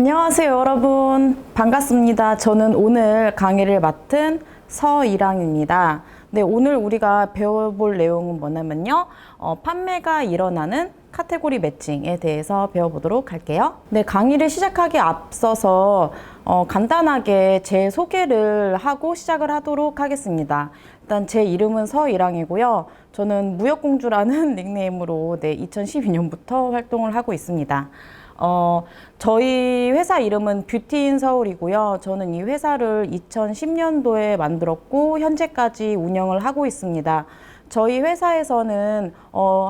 안녕하세요, 여러분. 반갑습니다. 저는 오늘 강의를 맡은 서이랑입니다. 네, 오늘 우리가 배워볼 내용은 뭐냐면요. 판매가 일어나는 카테고리 매칭에 대해서 배워보도록 할게요. 네, 강의를 시작하기 앞서서 간단하게 제 소개를 하고 시작을 하도록 하겠습니다. 일단 제 이름은 서이랑이고요. 저는 무역공주라는 닉네임으로 2012년부터 활동을 하고 있습니다. 저희 회사 이름은 뷰티인 서울이고요. 저는 이 회사를 2010년도에 만들었고 현재까지 운영을 하고 있습니다. 저희 회사에서는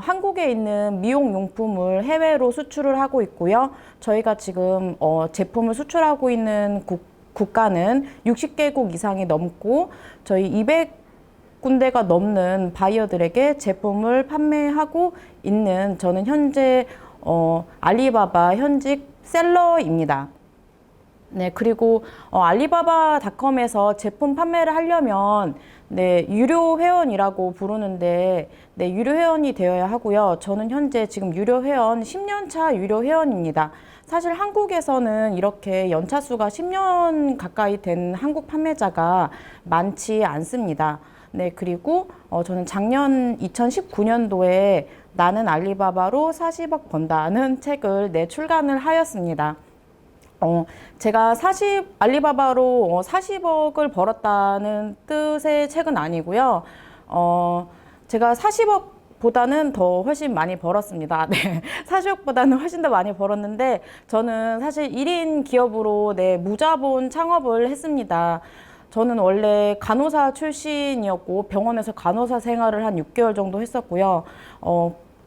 한국에 있는 미용용품을 해외로 수출을 하고 있고요. 저희가 지금 제품을 수출하고 있는 국가는 60개국 이상이 넘고 저희 200군데가 넘는 바이어들에게 제품을 판매하고 있는 저는 현재 알리바바 현직 셀러입니다. 네, 그리고 알리바바닷컴에서 제품 판매를 하려면 유료 회원이라고 부르는데 유료 회원이 되어야 하고요. 저는 현재 지금 유료 회원 10년 차 유료 회원입니다. 사실 한국에서는 이렇게 연차 수가 10년 가까이 된 한국 판매자가 많지 않습니다. 네, 그리고 저는 작년 2019년도에 나는 알리바바로 40억 번다는 책을 출간을 하였습니다. 제가 알리바바로 40억을 벌었다는 뜻의 책은 아니고요. 제가 40억보다는 더 훨씬 많이 벌었습니다. 네, 40억보다는 훨씬 더 많이 벌었는데 저는 사실 1인 기업으로 무자본 창업을 했습니다. 저는 원래 간호사 출신이었고 병원에서 간호사 생활을 한 6개월 정도 했었고요.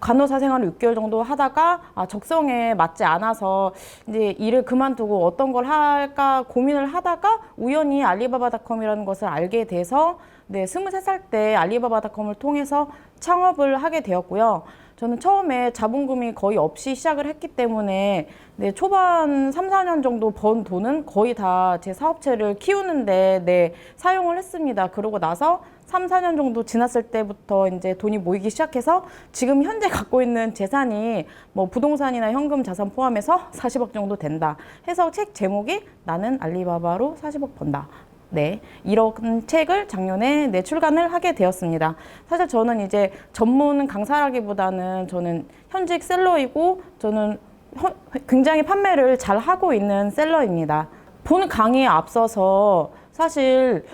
간호사 생활을 6개월 정도 하다가 적성에 맞지 않아서 이제 일을 그만두고 어떤 걸 할까 고민을 하다가 우연히 알리바바닷컴이라는 것을 알게 돼서 23살 때 알리바바닷컴을 통해서 창업을 하게 되었고요. 저는 처음에 자본금이 거의 없이 시작을 했기 때문에 초반 3, 4년 정도 번 돈은 거의 다 제 사업체를 키우는데 사용을 했습니다. 그러고 나서 3, 4년 정도 지났을 때부터 이제 돈이 모이기 시작해서 지금 현재 갖고 있는 재산이 뭐 부동산이나 현금 자산 포함해서 40억 정도 된다 해서 책 제목이 나는 알리바바로 40억 번다. 네, 이런 책을 작년에 출간을 하게 되었습니다. 사실 저는 이제 전문 강사라기보다는 저는 현직 셀러이고 저는 굉장히 판매를 잘 하고 있는 셀러입니다. 본 강의에 앞서서 사실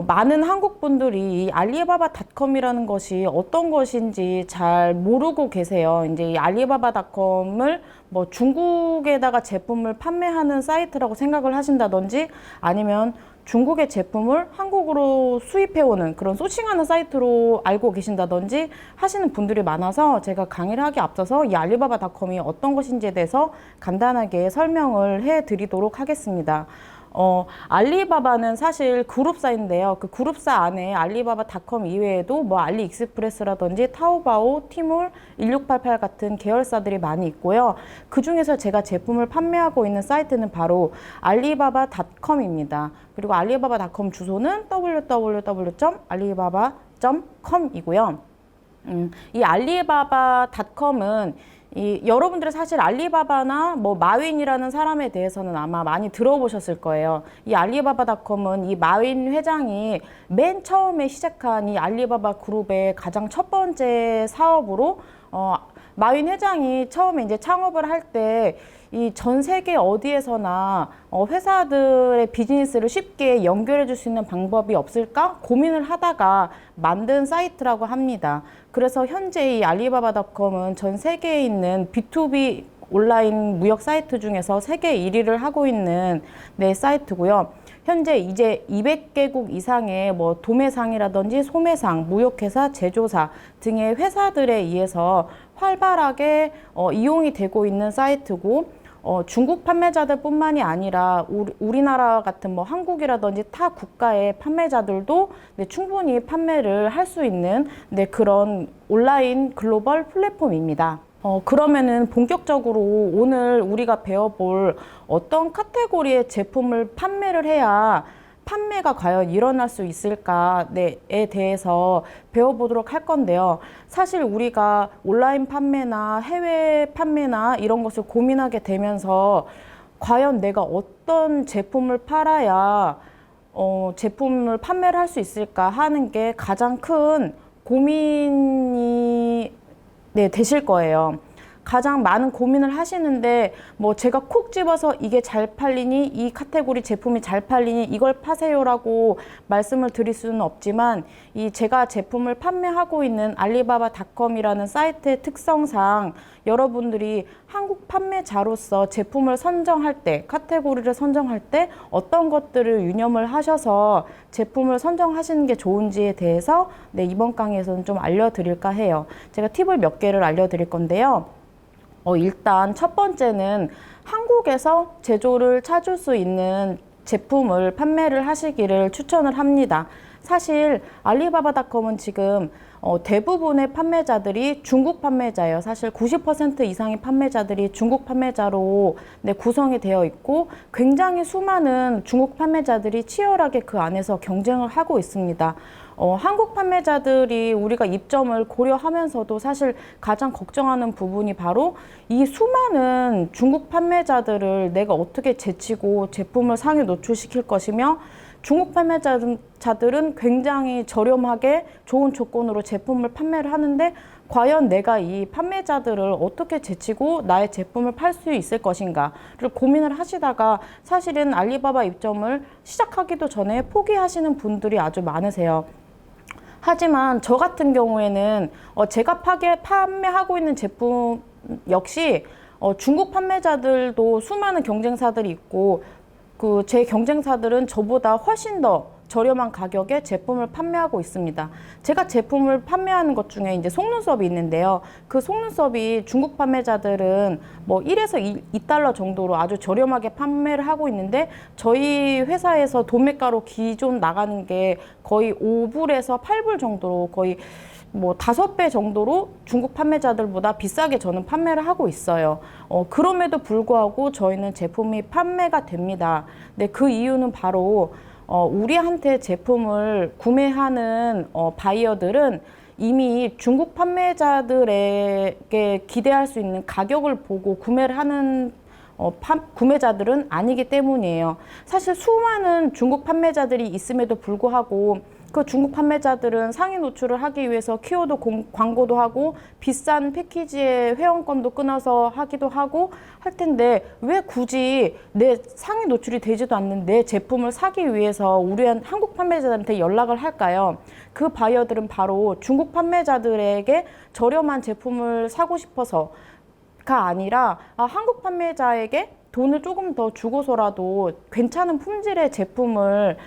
많은 한국 분들이 이 알리바바닷컴이라는 것이 어떤 것인지 잘 모르고 계세요. 이제 이 알리바바닷컴을 뭐 중국에다가 제품을 판매하는 사이트라고 생각을 하신다든지 아니면 중국의 제품을 한국으로 수입해오는 그런 소싱하는 사이트로 알고 계신다든지 하시는 분들이 많아서 제가 강의를 하기 앞서서 이 알리바바닷컴이 어떤 것인지에 대해서 간단하게 설명을 해드리도록 하겠습니다. 알리바바는 사실 그룹사인데요. 그 그룹사 안에 알리바바닷컴 이외에도 뭐 알리익스프레스라든지 타오바오, 티몰, 1688 같은 계열사들이 많이 있고요. 그 중에서 제가 제품을 판매하고 있는 사이트는 바로 알리바바닷컴입니다. 그리고 알리바바닷컴 주소는 www.alibaba.com이고요. 이 알리바바닷컴은 여러분들이 사실 알리바바나 뭐 마윈이라는 사람에 대해서는 아마 많이 들어보셨을 거예요. 이 알리바바닷컴은 이 마윈 회장이 맨 처음에 시작한 이 알리바바 그룹의 가장 첫 번째 사업으로 마윈 회장이 처음에 이제 창업을 할 때 이 전 세계 어디에서나 회사들의 비즈니스를 쉽게 연결해 줄 수 있는 방법이 없을까 고민을 하다가 만든 사이트라고 합니다. 그래서 현재 이 알리바바닷컴은 전 세계에 있는 B2B 온라인 무역 사이트 중에서 세계 1위를 하고 있는 사이트고요. 현재 이제 200개국 이상의 뭐 도매상이라든지 소매상, 무역회사, 제조사 등의 회사들에 의해서 활발하게 이용이 되고 있는 사이트고 중국 판매자들 뿐만이 아니라 우리나라 같은 뭐 한국이라든지 타 국가의 판매자들도 충분히 판매를 할 수 있는 그런 온라인 글로벌 플랫폼입니다. 그러면은 본격적으로 오늘 우리가 배워볼 어떤 카테고리의 제품을 판매를 해야 판매가 과연 일어날 수 있을까에 대해서 배워보도록 할 건데요. 사실 우리가 온라인 판매나 해외 판매나 이런 것을 고민하게 되면서 과연 내가 어떤 제품을 팔아야 제품을 판매를 할 수 있을까 하는 게 가장 큰 고민이 되실 거예요. 가장 많은 고민을 하시는데 뭐 제가 콕 집어서 이게 잘 팔리니 이 카테고리 제품이 잘 팔리니 이걸 파세요라고 말씀을 드릴 수는 없지만 이 제가 제품을 판매하고 있는 알리바바닷컴이라는 사이트의 특성상 여러분들이 한국 판매자로서 제품을 선정할 때, 카테고리를 선정할 때 어떤 것들을 유념을 하셔서 제품을 선정하시는 게 좋은지에 대해서 이번 강의에서는 좀 알려드릴까 해요. 제가 팁을 몇 개를 알려드릴 건데요. 일단 첫 번째는 한국에서 제조를 찾을 수 있는 제품을 판매를 하시기를 추천을 합니다. 사실 알리바바닷컴은 지금 대부분의 판매자들이 중국 판매자예요. 사실 90% 이상의 판매자들이 중국 판매자로 구성이 되어 있고 굉장히 수많은 중국 판매자들이 치열하게 그 안에서 경쟁을 하고 있습니다. 한국 판매자들이 우리가 입점을 고려하면서도 사실 가장 걱정하는 부분이 바로 이 수많은 중국 판매자들을 내가 어떻게 제치고 제품을 상위 노출시킬 것이며 중국 판매자들은 굉장히 저렴하게 좋은 조건으로 제품을 판매를 하는데 과연 내가 이 판매자들을 어떻게 제치고 나의 제품을 팔 수 있을 것인가를 고민을 하시다가 사실은 알리바바 입점을 시작하기도 전에 포기하시는 분들이 아주 많으세요. 하지만 저 같은 경우에는 제가 판매하고 있는 제품 역시 중국 판매자들도 수많은 경쟁사들이 있고 제 경쟁사들은 저보다 훨씬 더 저렴한 가격에 제품을 판매하고 있습니다. 제가 제품을 판매하는 것 중에 이제 속눈썹이 있는데요. 그 속눈썹이 중국 판매자들은 뭐 1에서 2달러 정도로 아주 저렴하게 판매를 하고 있는데 저희 회사에서 도매가로 기존 나가는 게 거의 5불에서 8불 정도로 거의 뭐 5배 정도로 중국 판매자들보다 비싸게 저는 판매를 하고 있어요. 그럼에도 불구하고 저희는 제품이 판매가 됩니다. 근데 그 이유는 바로 우리한테 제품을 구매하는 바이어들은 이미 중국 판매자들에게 기대할 수 있는 가격을 보고 구매를 하는 구매자들은 아니기 때문이에요. 사실 수많은 중국 판매자들이 있음에도 불구하고 그 중국 판매자들은 상위 노출을 하기 위해서 키워드 광고도 하고 비싼 패키지의 회원권도 끊어서 하기도 하고 할 텐데 왜 굳이 내 상위 노출이 되지도 않는 내 제품을 사기 위해서 우리 한국 판매자들한테 연락을 할까요? 그 바이어들은 바로 중국 판매자들에게 저렴한 제품을 사고 싶어서가 아니라 한국 판매자에게 돈을 조금 더 주고서라도 괜찮은 품질의 제품을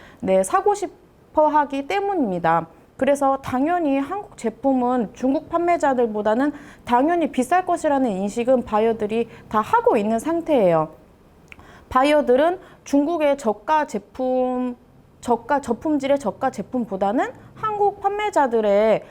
사고 싶어 하기 때문입니다. 그래서 당연히 한국 제품은 중국 판매자들보다는 당연히 비쌀 것이라는 인식은 바이어들이 다 하고 있는 상태예요. 바이어들은 중국의 저품질의 저가 제품보다는 한국 판매자들의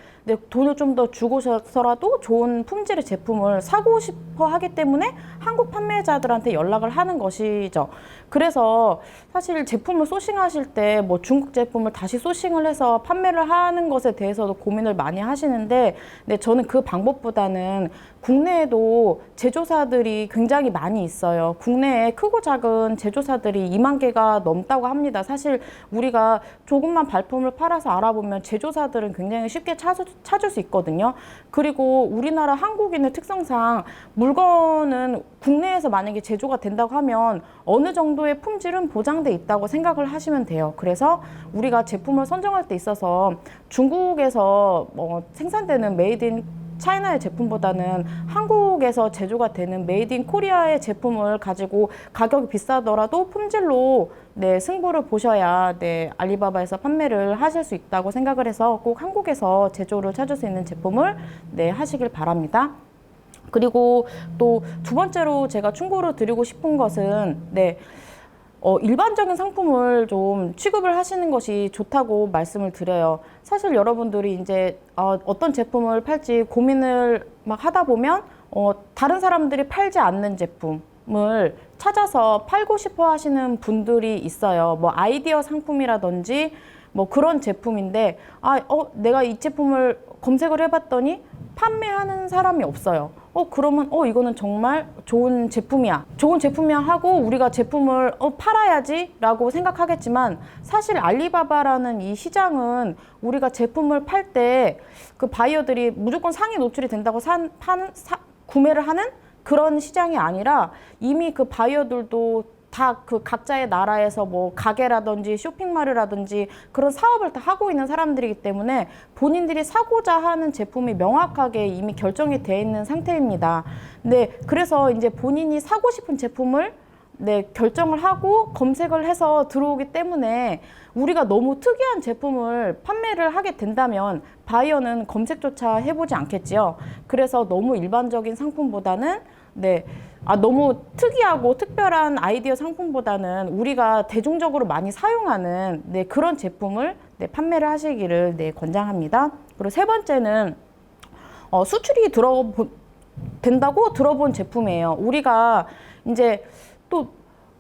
돈을 좀 더 주고서라도 좋은 품질의 제품을 사고 싶어 하기 때문에 한국 판매자들한테 연락을 하는 것이죠. 그래서 사실 제품을 소싱하실 때 뭐 중국 제품을 다시 소싱을 해서 판매를 하는 것에 대해서도 고민을 많이 하시는데 저는 그 방법보다는 국내에도 제조사들이 굉장히 많이 있어요. 국내에 크고 작은 제조사들이 2만 개가 넘다고 합니다. 사실 우리가 조금만 발품을 팔아서 알아보면 제조사들은 굉장히 쉽게 찾을 수 있거든요. 그리고 우리나라 한국인의 특성상 물건은 국내에서 만약에 제조가 된다고 하면 어느 정도의 품질은 보장돼 있다고 생각을 하시면 돼요. 그래서 우리가 제품을 선정할 때 있어서 중국에서 생산되는 메이드 인 차이나의 제품보다는 한국에서 제조가 되는 메이드 인 코리아의 제품을 가지고 가격이 비싸더라도 품질로 승부를 보셔야 알리바바에서 판매를 하실 수 있다고 생각을 해서 꼭 한국에서 제조를 찾을 수 있는 제품을 하시길 바랍니다. 그리고 또 두 번째로 제가 충고를 드리고 싶은 것은 일반적인 상품을 좀 취급을 하시는 것이 좋다고 말씀을 드려요. 사실 여러분들이 이제 어떤 제품을 팔지 고민을 막 하다 보면 다른 사람들이 팔지 않는 제품을 찾아서 팔고 싶어 하시는 분들이 있어요. 뭐 아이디어 상품이라든지 뭐 그런 제품인데 내가 이 제품을 검색을 해봤더니 판매하는 사람이 없어요. 그러면 이거는 정말 좋은 제품이야. 좋은 제품이야 하고 우리가 제품을 팔아야지 라고 생각하겠지만 사실 알리바바라는 이 시장은 우리가 제품을 팔 때 그 바이어들이 무조건 상위 노출이 된다고 구매를 하는 그런 시장이 아니라 이미 그 바이어들도 다 그 각자의 나라에서 뭐 가게라든지 쇼핑몰이라든지 그런 사업을 다 하고 있는 사람들이기 때문에 본인들이 사고자 하는 제품이 명확하게 이미 결정이 되어 있는 상태입니다. 네, 그래서 이제 본인이 사고 싶은 제품을 결정을 하고 검색을 해서 들어오기 때문에 우리가 너무 특이한 제품을 판매를 하게 된다면 바이어는 검색조차 해보지 않겠지요. 그래서 너무 일반적인 상품보다는 너무 특이하고 특별한 아이디어 상품보다는 우리가 대중적으로 많이 사용하는 그런 제품을 판매를 하시기를 권장합니다. 그리고 세 번째는 수출이 된다고 들어본 제품이에요. 우리가 이제 또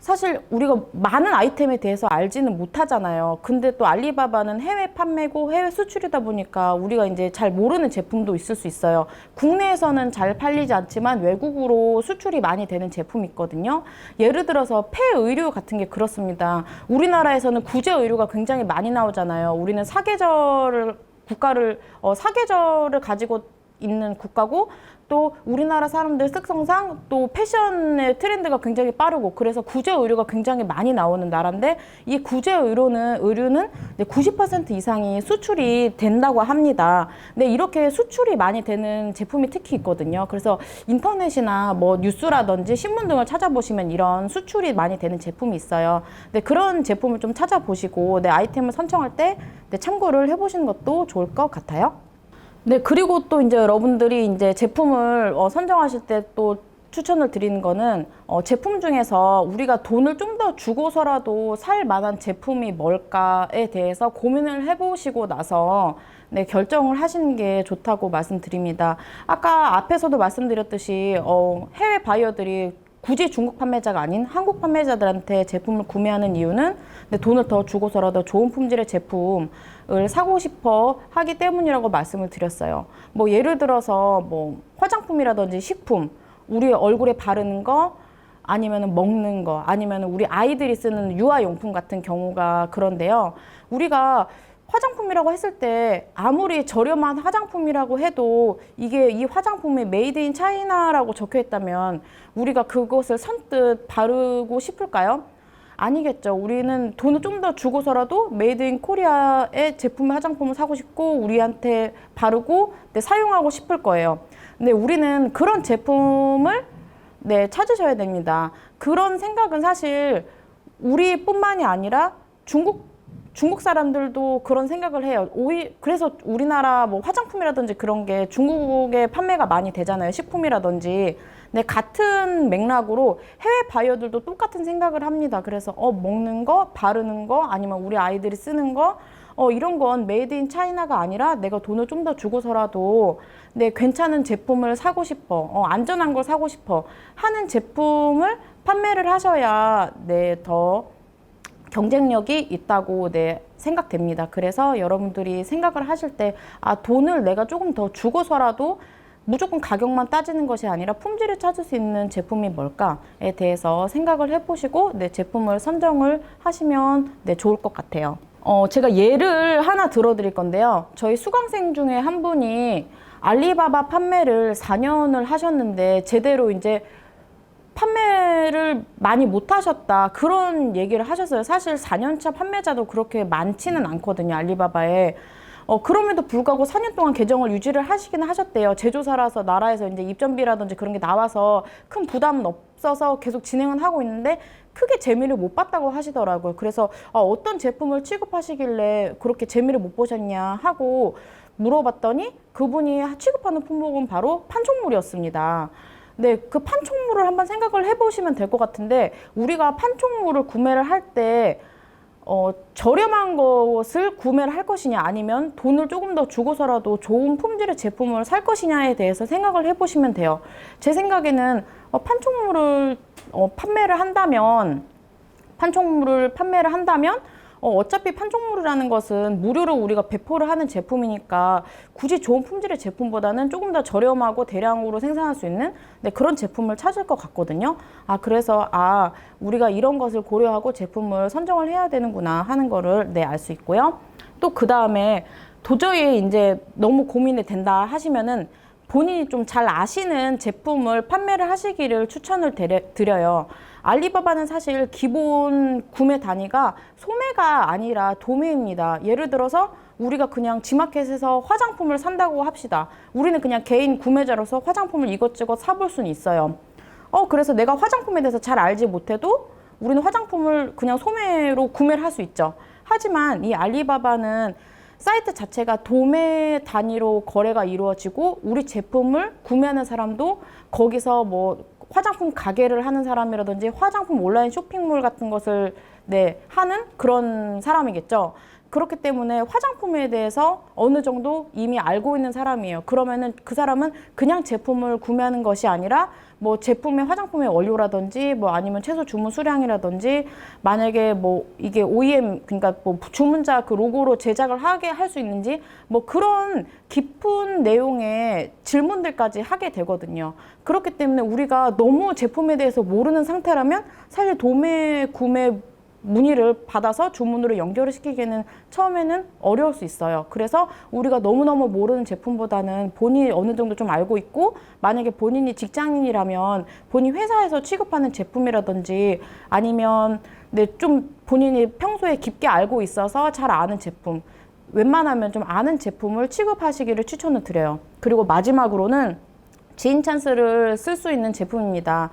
사실 우리가 많은 아이템에 대해서 알지는 못하잖아요. 근데 또 알리바바는 해외 판매고 해외 수출이다 보니까 우리가 이제 잘 모르는 제품도 있을 수 있어요. 국내에서는 잘 팔리지 않지만 외국으로 수출이 많이 되는 제품이 있거든요. 예를 들어서 폐의류 같은 게 그렇습니다. 우리나라에서는 구제 의류가 굉장히 많이 나오잖아요. 우리는 사계절을 가지고 있는 국가고 또 우리나라 사람들 특성상 또 패션의 트렌드가 굉장히 빠르고 그래서 구제 의류가 굉장히 많이 나오는 나라인데 이 구제 의류는 90% 이상이 수출이 된다고 합니다. 근데 이렇게 수출이 많이 되는 제품이 특히 있거든요. 그래서 인터넷이나 뭐 뉴스라든지 신문 등을 찾아보시면 이런 수출이 많이 되는 제품이 있어요. 그런 제품을 좀 찾아보시고 아이템을 선정할 때 참고를 해보시는 것도 좋을 것 같아요. 그리고 또 이제 여러분들이 이제 제품을 선정하실 때 또 추천을 드리는 거는 제품 중에서 우리가 돈을 좀 더 주고서라도 살 만한 제품이 뭘까에 대해서 고민을 해보시고 나서 결정을 하시는 게 좋다고 말씀드립니다. 아까 앞에서도 말씀드렸듯이 해외 바이어들이 굳이 중국 판매자가 아닌 한국 판매자들한테 제품을 구매하는 이유는 돈을 더 주고서라도 좋은 품질의 제품을 사고 싶어 하기 때문이라고 말씀을 드렸어요. 뭐 예를 들어서 뭐 화장품이라든지 식품, 우리 얼굴에 바르는 거, 아니면 먹는 거, 아니면 우리 아이들이 쓰는 유아용품 같은 경우가 그런데요. 우리가 화장품이라고 했을 때 아무리 저렴한 화장품이라고 해도 이게 이 화장품이 메이드 인 차이나라고 적혀 있다면 우리가 그것을 선뜻 바르고 싶을까요? 아니겠죠. 우리는 돈을 좀 더 주고서라도 메이드 인 코리아의 제품의 화장품을 사고 싶고 우리한테 바르고 사용하고 싶을 거예요. 근데 우리는 그런 제품을 찾으셔야 됩니다. 그런 생각은 사실 우리뿐만이 아니라 중국 사람들도 그런 생각을 해요. 그래서 우리나라 뭐 화장품이라든지 그런 게 중국에 판매가 많이 되잖아요. 식품이라든지. 같은 맥락으로 해외 바이어들도 똑같은 생각을 합니다. 그래서 먹는 거, 바르는 거, 아니면 우리 아이들이 쓰는 거, 이런 건 메이드 인 차이나가 아니라 내가 돈을 좀 더 주고서라도 괜찮은 제품을 사고 싶어, 안전한 걸 사고 싶어 하는 제품을 판매를 하셔야 더 경쟁력이 있다고 생각됩니다. 그래서 여러분들이 생각을 하실 때 돈을 내가 조금 더 주고서라도 무조건 가격만 따지는 것이 아니라 품질을 찾을 수 있는 제품이 뭘까에 대해서 생각을 해보시고 제품을 선정을 하시면 좋을 것 같아요. 제가 예를 하나 들어드릴 건데요. 저희 수강생 중에 한 분이 알리바바 판매를 4년을 하셨는데 제대로 이제 판매를 많이 못 하셨다 그런 얘기를 하셨어요. 사실 4년차 판매자도 그렇게 많지는 않거든요, 알리바바에. 그럼에도 불구하고 4년 동안 계정을 유지를 하시긴 하셨대요. 제조사라서 나라에서 이제 입점비라든지 그런 게 나와서 큰 부담은 없어서 계속 진행은 하고 있는데 크게 재미를 못 봤다고 하시더라고요. 그래서 어떤 제품을 취급하시길래 그렇게 재미를 못 보셨냐 하고 물어봤더니 그분이 취급하는 품목은 바로 판촉물이었습니다. 그 판촉물을 한번 생각을 해보시면 될 것 같은데 우리가 판촉물을 구매를 할 때 저렴한 것을 구매를 할 것이냐 아니면 돈을 조금 더 주고서라도 좋은 품질의 제품을 살 것이냐에 대해서 생각을 해보시면 돼요. 제 생각에는 판촉물을 판매를 한다면 어차피 판촉물이라는 것은 무료로 우리가 배포를 하는 제품이니까 굳이 좋은 품질의 제품보다는 조금 더 저렴하고 대량으로 생산할 수 있는 그런 제품을 찾을 것 같거든요. 그래서 우리가 이런 것을 고려하고 제품을 선정을 해야 되는구나 하는 거를 알 수 있고요. 또 그 다음에 도저히 이제 너무 고민이 된다 하시면은 본인이 좀 잘 아시는 제품을 판매를 하시기를 추천을 드려요. 알리바바는 사실 기본 구매 단위가 소매가 아니라 도매입니다. 예를 들어서 우리가 그냥 지마켓에서 화장품을 산다고 합시다. 우리는 그냥 개인 구매자로서 화장품을 이것저것 사볼 수는 있어요. 그래서 내가 화장품에 대해서 잘 알지 못해도 우리는 화장품을 그냥 소매로 구매를 할 수 있죠. 하지만 이 알리바바는 사이트 자체가 도매 단위로 거래가 이루어지고 우리 제품을 구매하는 사람도 거기서 뭐 화장품 가게를 하는 사람이라든지 화장품 온라인 쇼핑몰 같은 것을 하는 그런 사람이겠죠. 그렇기 때문에 화장품에 대해서 어느 정도 이미 알고 있는 사람이에요. 그러면은 그 사람은 그냥 제품을 구매하는 것이 아니라 뭐 제품의 화장품의 원료라든지 뭐 아니면 최소 주문 수량이라든지 만약에 뭐 이게 OEM 그러니까 뭐 주문자 그 로고로 제작을 하게 할 수 있는지 뭐 그런 깊은 내용의 질문들까지 하게 되거든요. 그렇기 때문에 우리가 너무 제품에 대해서 모르는 상태라면 사실 도매 구매 문의를 받아서 주문으로 연결을 시키기에는 처음에는 어려울 수 있어요. 그래서 우리가 너무너무 모르는 제품보다는 본인이 어느 정도 좀 알고 있고 만약에 본인이 직장인이라면 본인 회사에서 취급하는 제품이라든지 아니면 좀 본인이 평소에 깊게 알고 있어서 잘 아는 제품 웬만하면 좀 아는 제품을 취급하시기를 추천을 드려요. 그리고 마지막으로는 지인 찬스를 쓸 수 있는 제품입니다.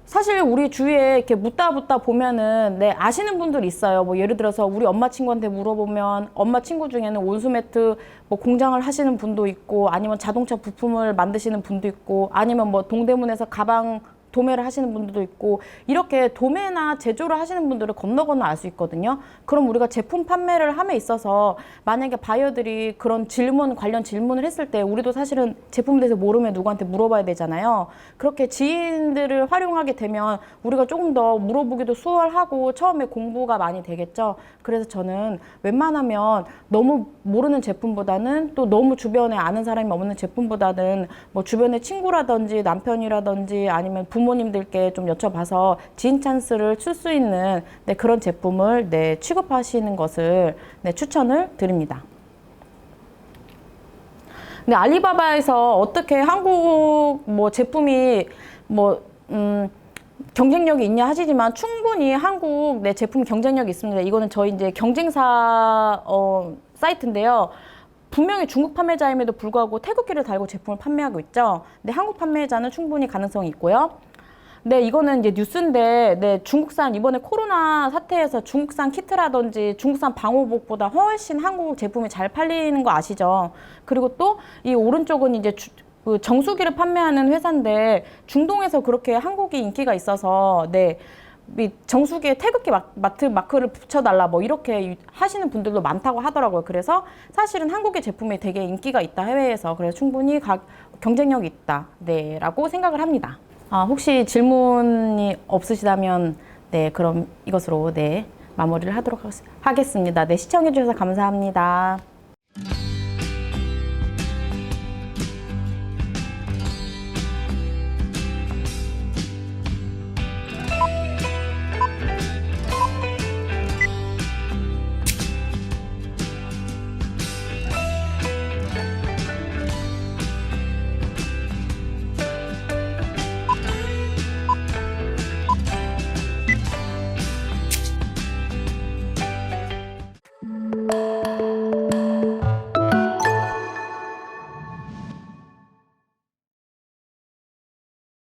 사실 우리 주위에 이렇게 묻다 보면은 아시는 분들 있어요. 뭐 예를 들어서 우리 엄마 친구한테 물어보면 엄마 친구 중에는 온수매트 뭐 공장을 하시는 분도 있고 아니면 자동차 부품을 만드시는 분도 있고 아니면 뭐 동대문에서 가방 도매를 하시는 분들도 있고 이렇게 도매나 제조를 하시는 분들을 건너 알 수 있거든요. 그럼 우리가 제품 판매를 함에 있어서 만약에 바이어들이 그런 관련 질문을 했을 때 우리도 사실은 제품에 대해서 모르면 누구한테 물어봐야 되잖아요. 그렇게 지인들을 활용하게 되면 우리가 조금 더 물어보기도 수월하고 처음에 공부가 많이 되겠죠. 그래서 저는 웬만하면 너무 모르는 제품보다는 또 너무 주변에 아는 사람이 없는 제품보다는 뭐 주변에 친구라든지 남편이라든지 아니면 부모님들께 좀 여쭤봐서 지인 찬스를 쓸 수 있는 그런 제품을 취급하시는 것을 추천을 드립니다. 근데 알리바바에서 어떻게 한국 뭐 제품이 경쟁력이 있냐 하시지만 충분히 한국 제품 경쟁력이 있습니다. 이거는 저희 이제 경쟁사 사이트인데요. 분명히 중국 판매자임에도 불구하고 태극기를 달고 제품을 판매하고 있죠. 근데 한국 판매자는 충분히 가능성이 있고요. 이거는 이제 뉴스인데, 중국산, 이번에 코로나 사태에서 중국산 키트라든지 중국산 방호복보다 훨씬 한국 제품이 잘 팔리는 거 아시죠? 그리고 또 이 오른쪽은 이제 그 정수기를 판매하는 회사인데 중동에서 그렇게 한국이 인기가 있어서, 이 정수기에 태극기 마크를 붙여달라 뭐 이렇게 하시는 분들도 많다고 하더라고요. 그래서 사실은 한국의 제품이 되게 인기가 있다, 해외에서. 그래서 충분히 경쟁력이 있다, 라고 생각을 합니다. 혹시 질문이 없으시다면 그럼 이것으로 마무리를 하도록 하겠습니다. 시청해 주셔서 감사합니다.